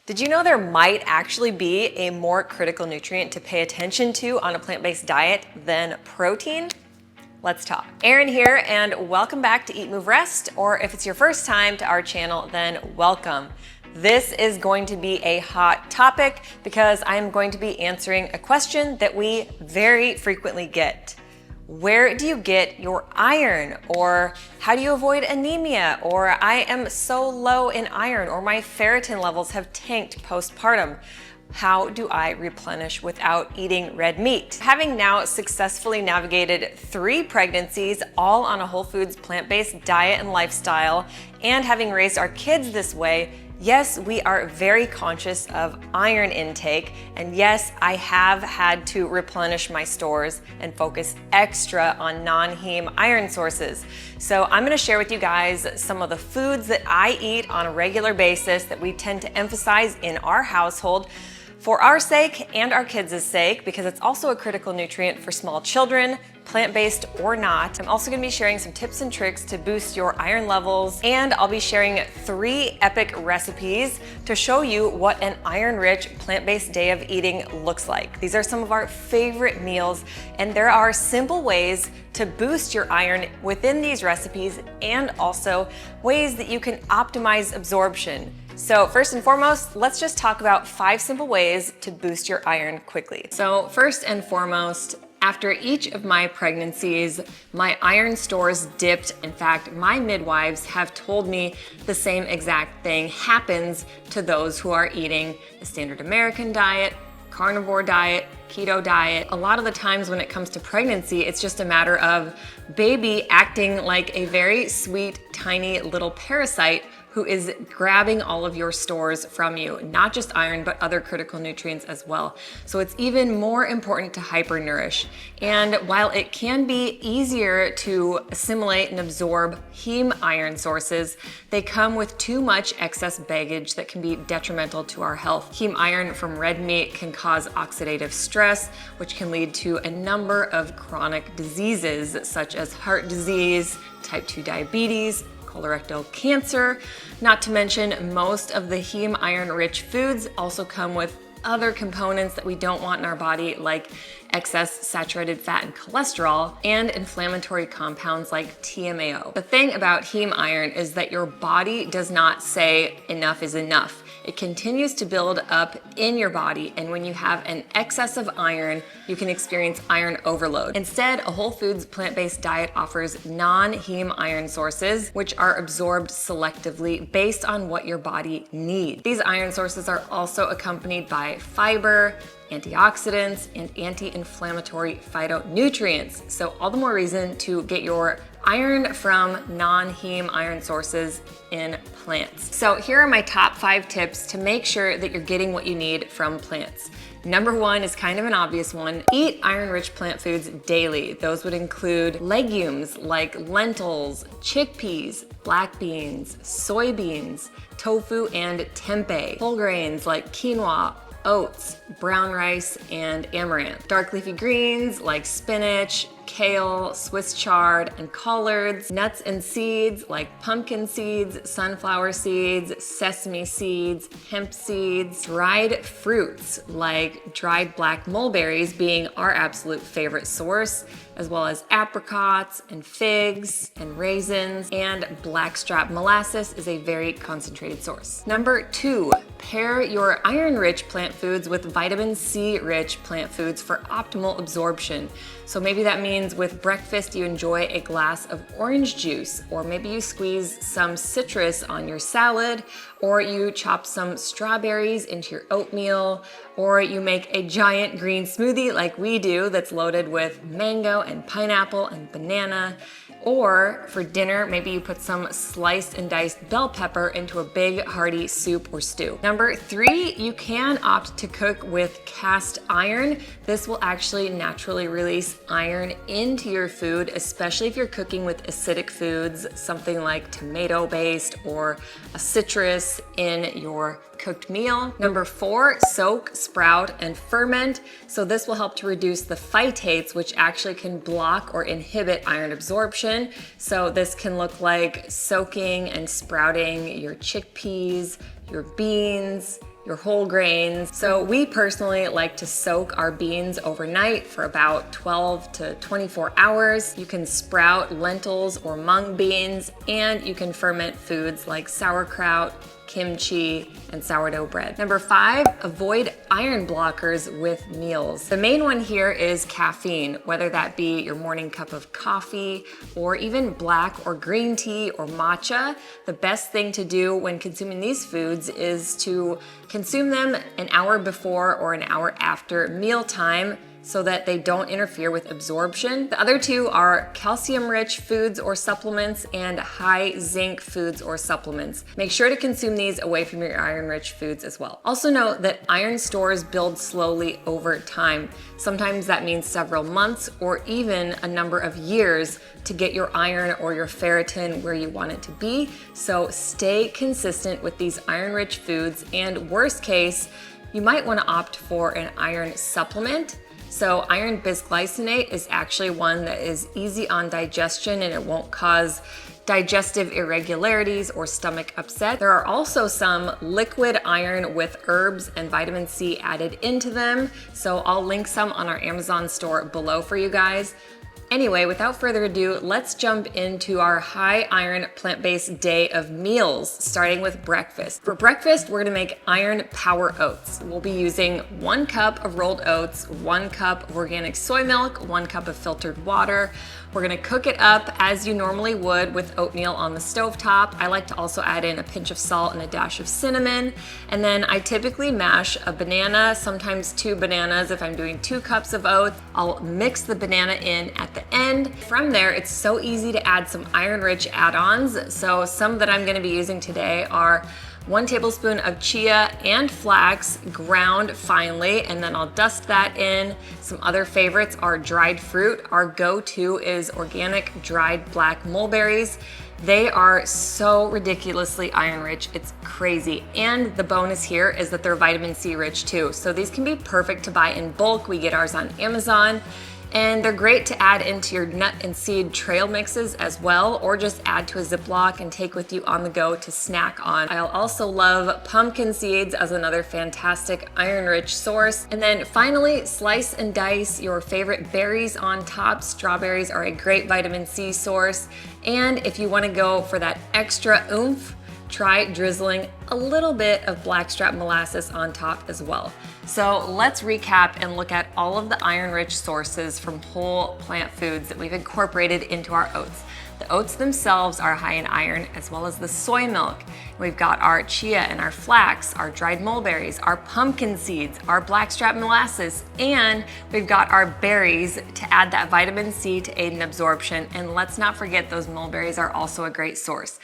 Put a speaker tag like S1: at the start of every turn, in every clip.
S1: Did you know there might actually be a more critical nutrient to pay attention to on a plant-based diet than protein? Let's talk. Erin here, and welcome back to EatMoveRest, or if it's your first time to our channel, then welcome. This is going to be a hot topic because I'm going to be answering a question that we very frequently get. Where do you get your iron? Or how do you avoid anemia? Or I am so low in iron, or my ferritin levels have tanked postpartum. How do I replenish without eating red meat? Having now successfully navigated 3 pregnancies, all on a whole foods plant-based diet and lifestyle, and having raised our kids this way, yes, we are very conscious of iron intake, and yes, I have had to replenish my stores and focus extra on non-heme iron sources. So I'm gonna share with you guys some of the foods that I eat on a regular basis that we tend to emphasize in our household for our sake and our kids' sake, because it's also a critical nutrient for small children, plant-based or not. I'm also gonna be sharing some tips and tricks to boost your iron levels, and I'll be sharing 3 epic recipes to show you what an iron-rich plant-based day of eating looks like. These are some of our favorite meals, and there are simple ways to boost your iron within these recipes, and also ways that you can optimize absorption. So first and foremost, let's just talk about 5 simple ways to boost your iron quickly. So first and foremost, after each of my pregnancies, my iron stores dipped. In fact, my midwives have told me the same exact thing happens to those who are eating the standard American diet, carnivore diet, keto diet. A lot of the times when it comes to pregnancy, it's just a matter of baby acting like a very sweet, tiny little parasite who is grabbing all of your stores from you, not just iron, but other critical nutrients as well. So it's even more important to hypernourish. And while it can be easier to assimilate and absorb heme iron sources, they come with too much excess baggage that can be detrimental to our health. Heme iron from red meat can cause oxidative stress, which can lead to a number of chronic diseases such as heart disease, type 2 diabetes, colorectal cancer, not to mention most of the heme iron-rich foods also come with other components that we don't want in our body, like excess saturated fat and cholesterol, and inflammatory compounds like TMAO. The thing about heme iron is that your body does not say enough is enough. It continues to build up in your body, and when you have an excess of iron, you can experience iron overload. Instead, a whole foods plant-based diet offers non-heme iron sources, which are absorbed selectively based on what your body needs. These iron sources are also accompanied by fiber, antioxidants, and anti-inflammatory phytonutrients. So all the more reason to get your iron from non-heme iron sources in plants. So here are my top 5 tips to make sure that you're getting what you need from plants. Number 1 is kind of an obvious one. Eat iron-rich plant foods daily. Those would include legumes like lentils, chickpeas, black beans, soybeans, tofu, and tempeh. Whole grains like quinoa, oats, brown rice, and amaranth. Dark leafy greens like spinach, kale, Swiss chard, and collards. Nuts and seeds like pumpkin seeds, sunflower seeds, sesame seeds, hemp seeds. Dried fruits like dried black mulberries being our absolute favorite source, as well as apricots and figs and raisins, and blackstrap molasses is a very concentrated source. Number 2, pair your iron-rich plant foods with vitamin C-rich plant foods for optimal absorption. So maybe that means with breakfast you enjoy a glass of orange juice, or maybe you squeeze some citrus on your salad, or you chop some strawberries into your oatmeal, or you make a giant green smoothie like we do that's loaded with mango and pineapple and banana. Or for dinner, maybe you put some sliced and diced bell pepper into a big hearty soup or stew. Number 3, you can opt to cook with cast iron. This will actually naturally release iron into your food, especially if you're cooking with acidic foods, something like tomato-based or a citrus in your cooked meal. Number 4, soak, sprout, and ferment. So this will help to reduce the phytates, which actually can block or inhibit iron absorption. So this can look like soaking and sprouting your chickpeas, your beans, your whole grains. So we personally like to soak our beans overnight for about 12 to 24 hours. You can sprout lentils or mung beans, and you can ferment foods like sauerkraut, kimchi, and sourdough bread. Number 5, avoid iron blockers with meals. The main one here is caffeine, whether that be your morning cup of coffee or even black or green tea or matcha. The best thing to do when consuming these foods is to consume them an hour before or an hour after mealtime, so that they don't interfere with absorption. The other 2 are calcium-rich foods or supplements and high zinc foods or supplements. Make sure to consume these away from your iron-rich foods as well. Also note that iron stores build slowly over time. Sometimes that means several months or even a number of years to get your iron or your ferritin where you want it to be. So stay consistent with these iron-rich foods, and worst case, you might want to opt for an iron supplement. So iron bisglycinate is actually one that is easy on digestion and it won't cause digestive irregularities or stomach upset. There are also some liquid iron with herbs and vitamin C added into them. So I'll link some on our Amazon store below for you guys. Anyway, without further ado, let's jump into our high iron plant-based day of meals, starting with breakfast. For breakfast, we're gonna make iron power oats. We'll be using 1 cup of rolled oats, 1 cup of organic soy milk, 1 cup of filtered water. We're gonna cook it up as you normally would with oatmeal on the stovetop. I like to also add in a pinch of salt and a dash of cinnamon. And then I typically mash a banana, sometimes 2 bananas if I'm doing 2 cups of oats. I'll mix the banana in at the end. From there, it's so easy to add some iron-rich add-ons. So some that I'm gonna be using today are 1 tablespoon of chia and flax ground finely, and then I'll dust that in. Some other favorites are dried fruit. Our go-to is organic dried black mulberries. They are so ridiculously iron rich, it's crazy. And the bonus here is that they're vitamin C rich too. So these can be perfect to buy in bulk. We get ours on Amazon. And they're great to add into your nut and seed trail mixes as well, or just add to a Ziploc and take with you on the go to snack on. I'll also love pumpkin seeds as another fantastic iron-rich source. And then finally, slice and dice your favorite berries on top. Strawberries are a great vitamin C source. And if you want to go for that extra oomph, try drizzling a little bit of blackstrap molasses on top as well. So let's recap and look at all of the iron-rich sources from whole plant foods that we've incorporated into our oats. The oats themselves are high in iron, as well as the soy milk. We've got our chia and our flax, our dried mulberries, our pumpkin seeds, our blackstrap molasses, and we've got our berries to add that vitamin C to aid in absorption. And let's not forget, those mulberries are also a great source.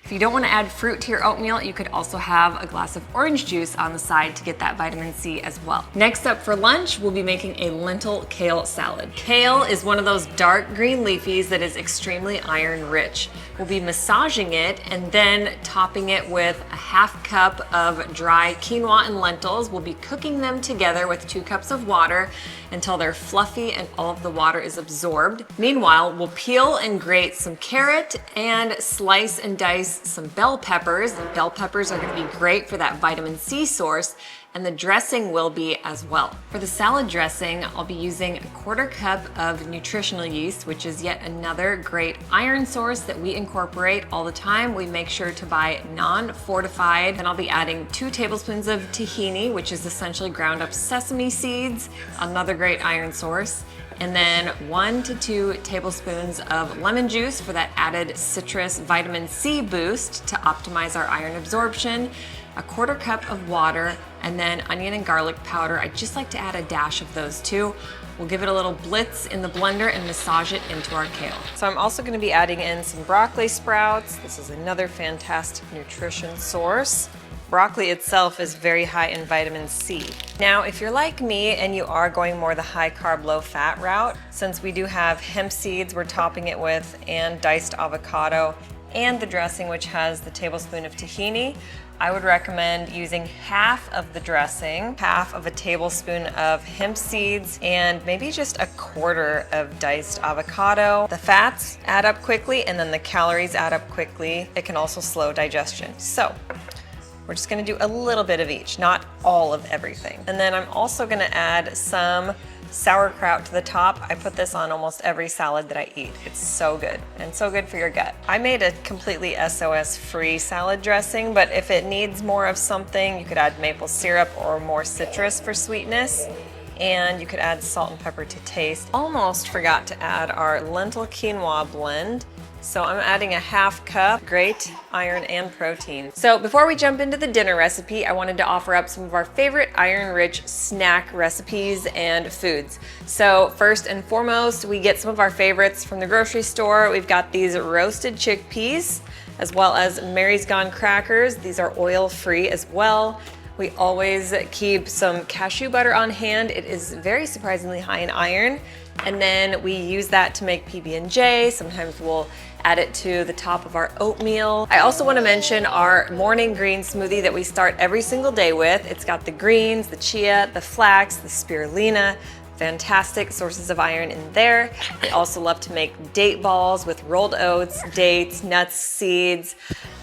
S1: If you don't want to add fruit to your oatmeal, you could also have a glass of orange juice on the side to get that vitamin C as well. Next up for lunch, we'll be making a lentil kale salad. Kale is one of those dark green leafies that is extremely iron rich. We'll be massaging it and then topping it with a 1/2 cup of dry quinoa and lentils. We'll be cooking them together with 2 cups of water until they're fluffy and all of the water is absorbed. Meanwhile, we'll peel and grate some carrot and slice and dice some bell peppers. Bell peppers are going to be great for that vitamin C source, and the dressing will be as well. For the salad dressing, I'll be using a 1/4 cup of nutritional yeast, which is yet another great iron source that we incorporate all the time. We make sure to buy non-fortified. Then I'll be adding 2 tablespoons of tahini, which is essentially ground up sesame seeds, another great iron source. And then 1 to 2 tablespoons of lemon juice for that added citrus vitamin C boost to optimize our iron absorption, a 1/4 cup of water, and then onion and garlic powder. I just like to add a dash of those too. We'll give it a little blitz in the blender and massage it into our kale. So I'm also going to be adding in some broccoli sprouts. This is another fantastic nutrition source. Broccoli itself is very high in vitamin C. Now, if you're like me and you are going more the high carb, low fat route, since we do have hemp seeds we're topping it with, and diced avocado, and the dressing which has the tablespoon of tahini, I would recommend using half of the dressing, half of a tablespoon of hemp seeds, and maybe just a 1/4 of diced avocado. The fats add up quickly and then the calories add up quickly. It can also slow digestion. So We're just gonna do a little bit of each, not all of everything. And then I'm also gonna add some sauerkraut to the top. I put this on almost every salad that I eat. It's so good and so good for your gut. I made a completely SOS free salad dressing, but if it needs more of something, you could add maple syrup or more citrus for sweetness. And you could add salt and pepper to taste. Almost forgot to add our lentil quinoa blend. So I'm adding a ½ cup, great iron and protein. So before we jump into the dinner recipe, I wanted to offer up some of our favorite iron-rich snack recipes and foods. So first and foremost, we get some of our favorites from the grocery store. We've got these roasted chickpeas, as well as Mary's Gone crackers. These are oil-free as well. We always keep some cashew butter on hand. It is very surprisingly high in iron. And then we use that to make PB&J. Sometimes we'll add it to the top of our oatmeal. I also want to mention our morning green smoothie that we start every single day with. It's got the greens, the chia, the flax, the spirulina. Fantastic sources of iron in there. We also love to make date balls with rolled oats, dates, nuts, seeds,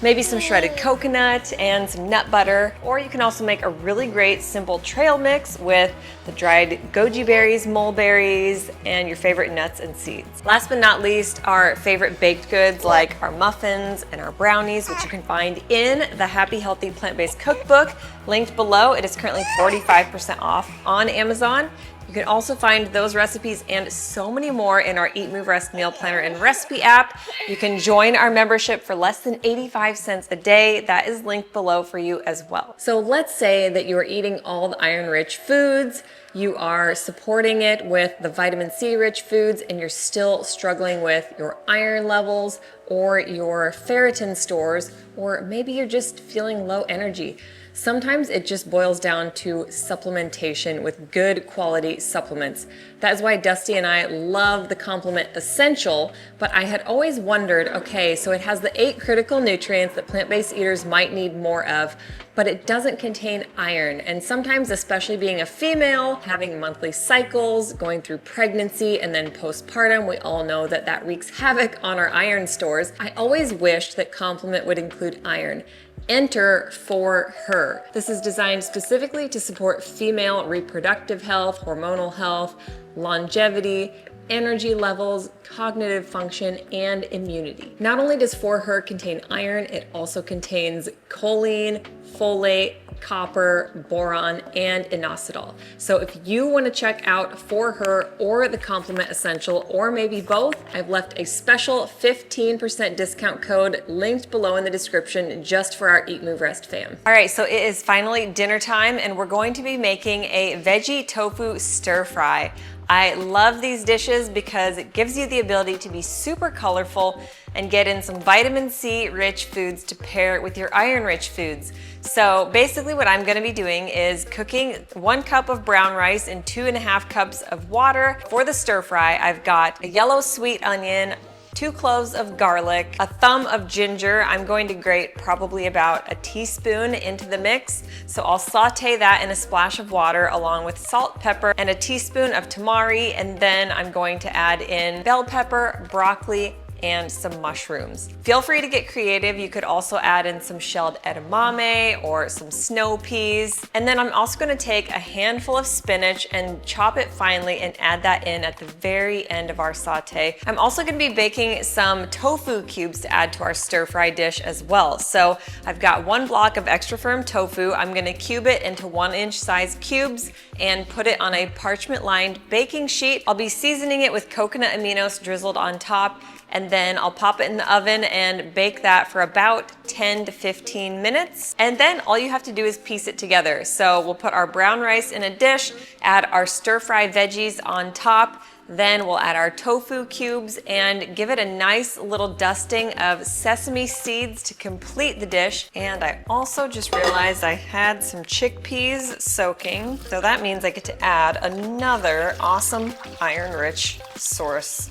S1: maybe some shredded coconut and some nut butter. Or you can also make a really great simple trail mix with the dried goji berries, mulberries, and your favorite nuts and seeds. Last but not least, our favorite baked goods like our muffins and our brownies, which you can find in the Happy Healthy Plant-Based Cookbook, linked below. It is currently 45% off on Amazon. You can also find those recipes and so many more in our EatMoveRest meal planner and recipe app. You can join our membership for less than 85 cents a day. That is linked below for you as well. So let's say that you are eating all the iron-rich foods, you are supporting it with the vitamin C-rich foods, and you're still struggling with your iron levels or your ferritin stores, or maybe you're just feeling low energy. Sometimes it just boils down to supplementation with good quality supplements. That is why Dusty and I love the Complement Essential, but I had always wondered, okay, so it has the 8 critical nutrients that plant-based eaters might need more of, but it doesn't contain iron. And sometimes, especially being a female, having monthly cycles, going through pregnancy and then postpartum, we all know that that wreaks havoc on our iron stores. I always wished that Complement would include iron. Enter For Her. This is designed specifically to support female reproductive health, hormonal health, longevity, energy levels, cognitive function, and immunity. Not only does For Her contain iron, it also contains choline, folate, copper, boron, and inositol. So if you want to check out For Her or the Complement Essential, or maybe both, I've left a special 15% discount code linked below in the description just for our EatMoveRest fam. All right, so it is finally dinner time, and we're going to be making a veggie tofu stir fry. I love these dishes because it gives you the ability to be super colorful and get in some vitamin C rich foods to pair with your iron rich foods. So basically what I'm gonna be doing is cooking 1 cup of brown rice in 2½ cups of water. For the stir fry, I've got a yellow sweet onion, 2 cloves of garlic, a thumb of ginger. I'm going to grate probably about a teaspoon into the mix. So I'll saute that in a splash of water along with salt, pepper, and a teaspoon of tamari. And then I'm going to add in bell pepper, broccoli, and some mushrooms. Feel free to get creative. You could also add in some shelled edamame or some snow peas. And then I'm also gonna take a handful of spinach and chop it finely and add that in at the very end of our saute. I'm also gonna be baking some tofu cubes to add to our stir fry dish as well. So I've got 1 block of extra firm tofu. I'm gonna cube it into 1-inch size cubes and put it on a parchment lined baking sheet. I'll be seasoning it with coconut aminos drizzled on top, and then I'll pop it in the oven and bake that for about 10 to 15 minutes. And then all you have to do is piece it together. So we'll put our brown rice in a dish, add our stir fry veggies on top, then we'll add our tofu cubes and give it a nice little dusting of sesame seeds to complete the dish. And I also just realized I had some chickpeas soaking. So that means I get to add another awesome iron-rich source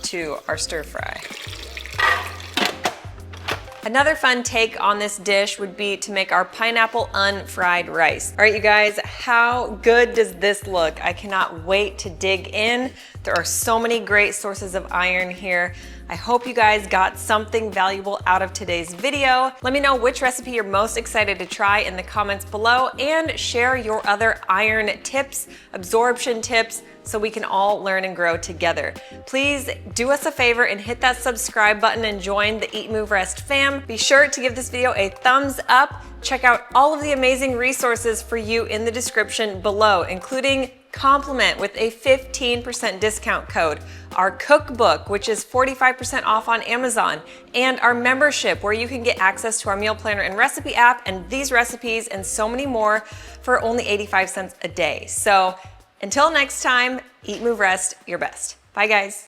S1: to our stir fry. Another fun take on this dish would be to make our pineapple unfried rice. All right, you guys, how good does this look? I cannot wait to dig in. There are so many great sources of iron here. I hope you guys got something valuable out of today's video. Let me know which recipe you're most excited to try in the comments below, and share your other iron tips, absorption tips, so we can all learn and grow together. Please do us a favor and hit that subscribe button and join the Eat, Move, Rest fam. Be sure to give this video a thumbs up. Check out all of the amazing resources for you in the description below, including Compliment with a 15% discount code, our cookbook, which is 45% off on Amazon, and our membership, where you can get access to our meal planner and recipe app and these recipes and so many more for only 85 cents a day. So until next time, eat, move, rest your best. Bye guys.